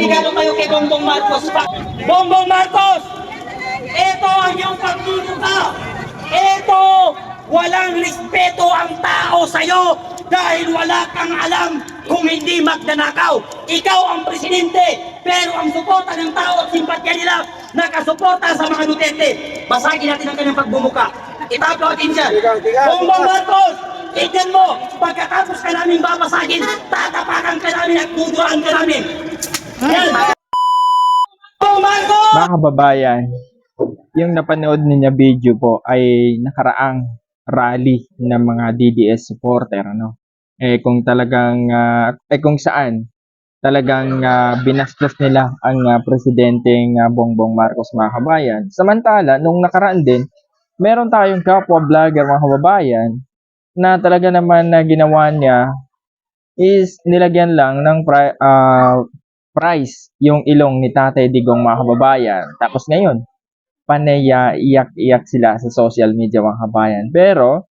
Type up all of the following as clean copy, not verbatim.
regalo kayo kay Bongbong Marcos. Bongbong Marcos, ito ang iyong pagtutulungan. Ito, walang respeto ang tao sa'yo dahil wala kang alam kung hindi magnanakaw. Ikaw ang presidente, pero ang suporta ng tao at simpatya nila nakasuporta sa mga Duterte. Basagin natin ang kanyang pagbumuka. Itaplo natin siya. Bongbong Marcos, tignan mo, pagkatapos ka namin babasagin, tatapakan ka namin at tuduan ka namin. Yan. Bongbong Marcos! Mga kababayan, yung napanood niya video po ay nakaraang rally ng mga DDS supporter, ano? Kung talagang kung saan talagang binastos nila ang presidenteng Bongbong Marcos, mga kababayan. Samantala, nung nakaraan din, meron tayong kapwa vlogger, mga kababayan, na talaga naman na ginawa niya is nilagyan lang ng price yung ilong ni Tatay Digong, mga kababayan. Tapos ngayon, panaya iyak-iyak sila sa social media, mga kababayan. Pero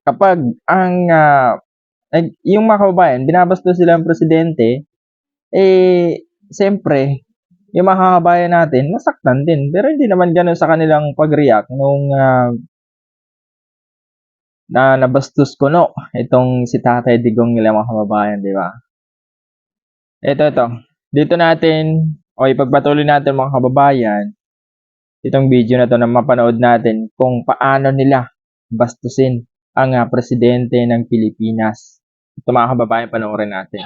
kapag ang yung mga kababayan, binabastos sila ng presidente, siyempre, yung mga kababayan natin, masaktan din. Pero hindi naman ganun sa kanilang pag-react nung na nabastos ko no, itong si Tatay Digong nila, mga kababayan, di ba? Ito. Dito natin, ipagpatuloy natin, mga kababayan, itong video na to na mapanood natin kung paano nila bastusin ang presidente ng Pilipinas. Ito, mga kababayan, panoorin natin.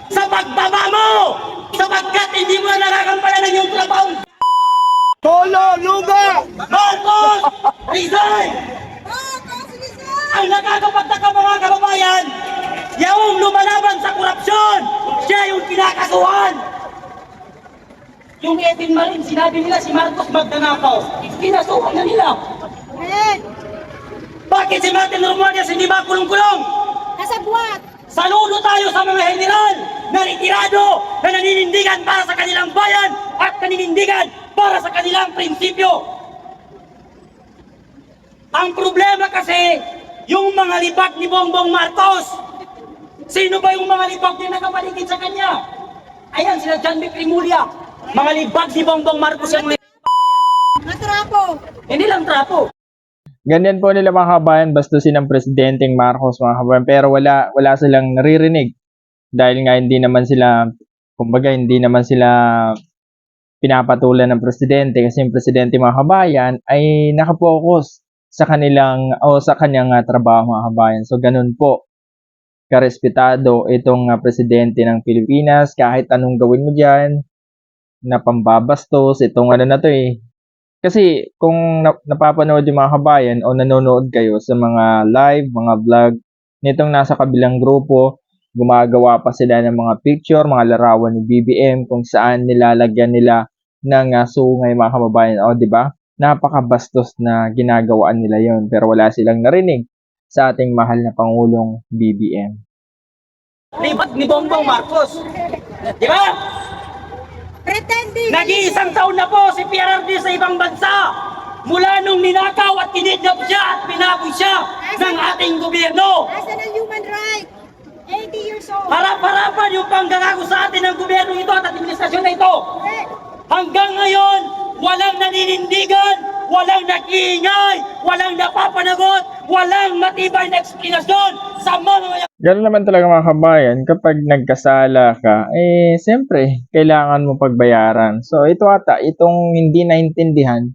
Sa pagbaba mo, sapagkat hindi mo na nakakampalanan yung trabahong Polo, Luga! Marcos! Resign! Ang nakakapagtaka, mga kababayan, yung lumalaban sa korupsyon, siya yung kinakasuhan. Yung 18 Marine, sinabi nila si Marcos magnanakaw. Kinasuhan na nila. Bakit si Martin Romualdez hindi ba kulong-kulong? Kasabwat! Saludo tayo sa mga general na retirado na naninindigan para sa kanilang bayan at naninindigan para sa kanilang prinsipyo. Ang problema kasi, yung mga libag ni Bongbong Marcos. Sino ba yung mga libag na nakapaligid sa kanya? Ayan, sila John B. Primulia. Mga libag ni Bongbong Marcos yung mga... Natrapo! Hindi lang trapo. Ganyan po nila, mga kababayan, bastusin ng presidenteng Marcos, mga kababayan. Pero wala silang naririnig. Dahil nga hindi naman sila, kumbaga hindi naman sila pinapatulan ng presidente. Kasi yung presidente, mga kababayan, ay nakapokus sa kanilang o sa kanyang trabaho, mga kababayan. So ganun po karespetado itong presidente ng Pilipinas. Kahit anong gawin mo diyan na pambabastos, itong ano na to Kasi kung napapanood yung mga kabayan o nanonood kayo sa mga live, mga vlog nitong nasa kabilang grupo, gumagawa pa sila ng mga picture, mga larawan ni BBM kung saan nilalagyan nila ng sungay, mga kababayan. O, di ba? Napakabastos na ginagawaan nila yon, pero wala silang narinig sa ating mahal na Pangulong BBM. Libag ni Bongbong Marcos. Di ba? Pretending! Nag-iisang taon na po si PRRD sa ibang bansa. Mula nung ninakaw at kinidnap siya at pinaboy siya ng ating gobyerno. Asa ng human right? 80 years old! Harap-harapan yung panggagago sa atin ng gobyerno ito at administrasyon na ito. Correct. Hanggang ngayon, walang naninindigan, walang nag-iingay, walang napapanagot, walang matibay na eksplanasyon sa mga... Ganoon naman talaga, mga kabayan, kapag nagkasala ka, siyempre, kailangan mo pagbayaran. So, ito ata, itong hindi naintindihan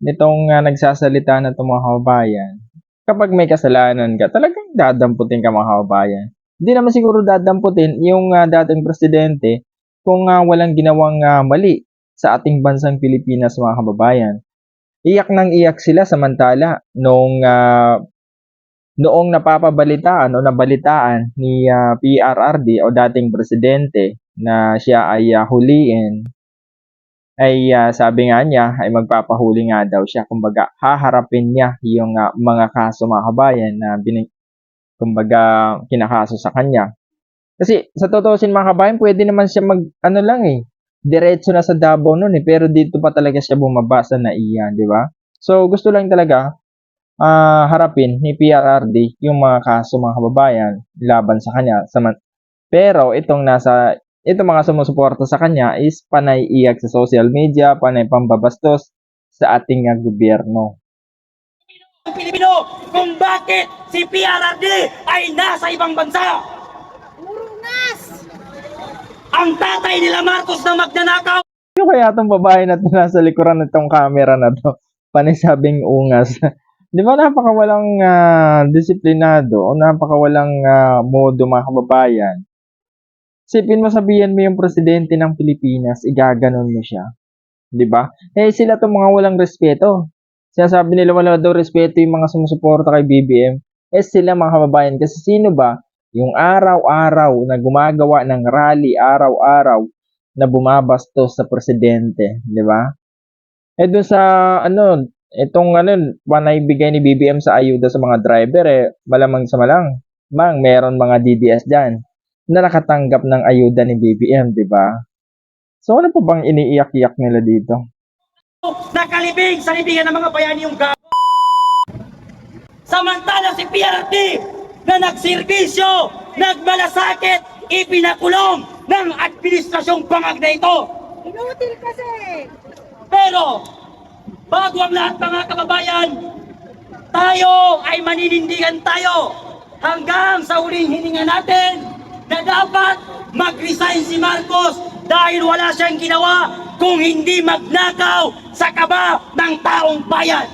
nitong nagsasalita na itong mga kababayan, kapag may kasalanan ka, talagang dadamputin ka, mga kababayan. Hindi naman siguro dadamputin yung dating presidente kung walang ginawang mali sa ating bansang Pilipinas, mga kababayan. Iyak nang iyak sila, samantala noong napapabalitaan o nabalitaan ni PRRD o dating presidente na siya ay huliin, ay sabi nga niya ay magpapahuli nga daw siya. Kumbaga, haharapin niya yung mga kaso, mga kabayan, na kumbaga kinakaso sa kanya. Kasi sa tutusin, mga kabayan, pwede naman siya diretso na sa Davao noon pero dito pa talaga siya bumaba sa NAIA, di ba? So gusto lang talaga harapin ni PRRD yung mga kaso, mga kababayan, laban sa kanya. Pero itong nasa itong mga sumusuporta sa kanya is panay iyak sa social media, panay pambabastos sa ating gobyerno. Ang Pilipino kung bakit si PRRD ay nasa ibang bansa. Urungas! Ang tatay nila Marcos na magnanakaw. Yung kaya itong babae na ito nasa likuran nitong camera na to, panisabing ungas. Di ba napakawalang disiplinado o napakawalang modo mga kababayan? Sipin mo sabihin mo yung presidente ng Pilipinas, igaganon mo siya. Di ba? Eh sila itong mga walang respeto. Sinasabi nila wala daw respeto yung mga sumusuporta kay BBM. Eh sila mga kababayan, kasi sino ba yung araw-araw na gumagawa ng rally, araw-araw na bumabastos sa presidente, di ba? Eh doon sa itong panay bigay ni BBM sa ayuda sa mga driver, malamang sa mang meron mga DDS diyan na nakatanggap ng ayuda ni BBM, di ba? So ano pa bang iniiyak-iyak nila dito? Nakalibing sa libingan ng mga bayani yung gago. Samantala si PRRD na nagserbisyo, nagmalasakit, ipinakulong ng administrasyong bangag na ito. Inutil kasi! Pero, bago ang lahat mga kababayan, tayo ay maninindigan tayo hanggang sa huling hininga natin na dapat mag-resign si Marcos dahil wala siyang ginawa kung hindi magnakaw sa kaba ng taong bayan.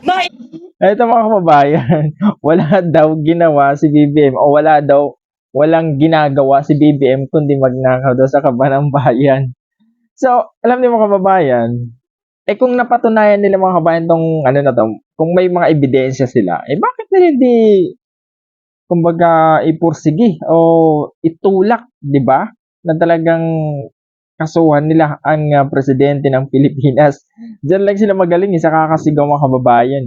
May Ito mga kababayan, wala daw ginawa si BBM o walang ginagawa si BBM kundi magnakaw daw sa kaba ng bayan. So, alam niyo mga kababayan, kung napatunayan nila mga kababayan tong kung may mga ebidensya sila, bakit nila hindi kumbaga ipursigi o itulak, 'di ba? Na talagang kasuhan nila ang presidente ng Pilipinas. Diyan lang sila magaling sa kakasigaw mga kababayan.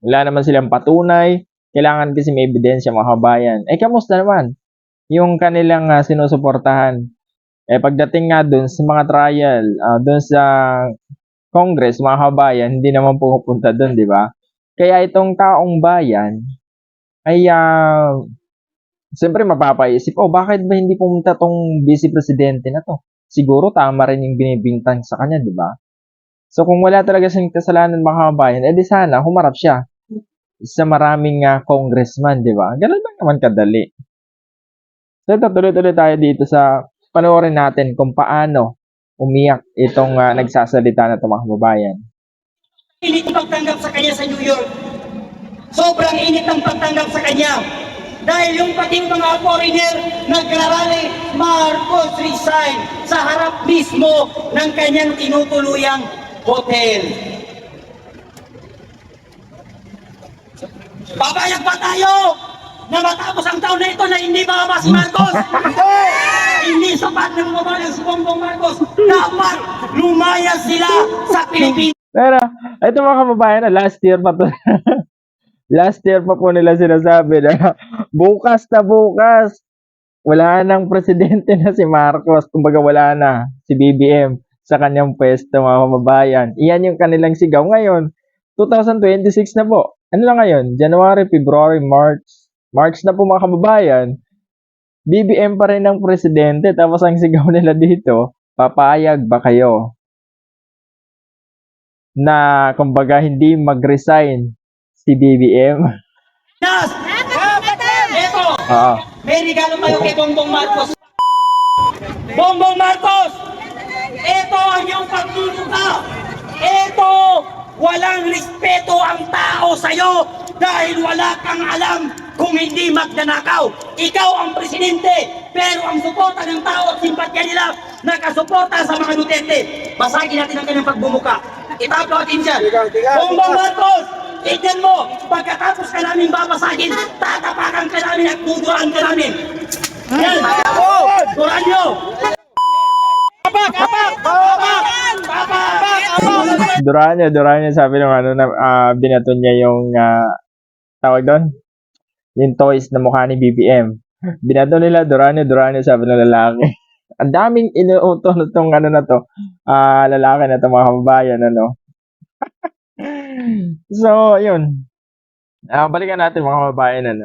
Wala naman silang patunay, kailangan kasi may ebidensya mga kababayan. Kamusta naman yung kanilang sinusuportahan? Pagdating nga dun sa mga trial, dun sa Congress, mga kababayan, hindi naman pumupunta dun, di ba? Kaya itong taong bayan ay siyempre mapapaisip, bakit ba hindi pumunta tong vice presidente na to? Siguro tama rin yung binibintang sa kanya, di ba? So kung wala talaga siyang kasalanan mga kababayan, di sana humarap siya sa maraming congressman, di ba? Ganun lang naman kadali. So ito, tuloy-tuloy tayo dito sa panoorin natin kung paano umiyak itong nagsasalita na itong mga kababayan. init ang pagtanggap sa kanya sa New York. Sobrang init ang pagtanggap sa kanya. Dahil yung pating mga foreigner nagrarally, Marcos resign sa harap mismo ng kanyang tinutuluyang hotel. Papayag ba tayo na matapos ang taon na ito na hindi bababa si Marcos? Hindi sapat na bumaba si Bongbong Marcos. Dapat lumayas sila sa Pilipinas. Pero, ito mga kababayan, last year pa to. Last year pa po nila sinasabi na bukas na bukas, wala nang presidente na si Marcos. Kumbaga wala na si BBM sa kanyang pwesto mga kababayan. Iyan yung kanilang sigaw ngayon. 2026 na po. Ano lang ngayon? January, February, March. March na po mga kababayan. BBM pa rin ang presidente. Tapos ang sigaw nila dito, papayag ba kayo na kumbaga hindi mag-resign si BBM? Yes! Ito! Oo. May regalo tayo kay Bongbong Marcos. Bongbong Marcos! Ito ang iyong pagtutuka! Ito! Walang respeto ang tao sa'yo dahil wala kang alam kung hindi magnanakaw. Ikaw ang presidente, pero ang suporta ng tao at simpatya nila nakasuporta sa mga Duterte. Basagin natin ang kanyang pagbumuka. Itapo natin siya. Bongbong Marcos! Tignan mo, pagkatapos ka namin babasagin, tatapakan ka namin at tuduan ka namin. Yan! Duraan nyo! Duraan niya sabi nung binato niya yung tawag doon, yung toys na mukha ni BBM. Binato nila, duraan niya sabi ng lalaki. Ang daming inuuto nitong na to, lalaki na to mga kababayan, So, yun. Balikan natin mga kababayan,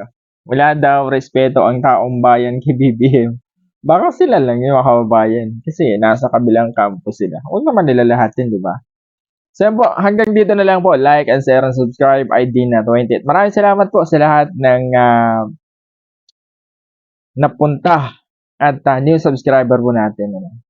wala daw respeto ang taong bayan kay BBM. Baka sila lang yung mga kababayan. Kasi nasa kabilang campus sila. Huwag naman nila lahat yun, di ba? So yan po, hanggang dito na lang po. Like and share and subscribe. ID na 28. Maraming salamat po sa lahat ng napunta at new subscriber po natin. Ano.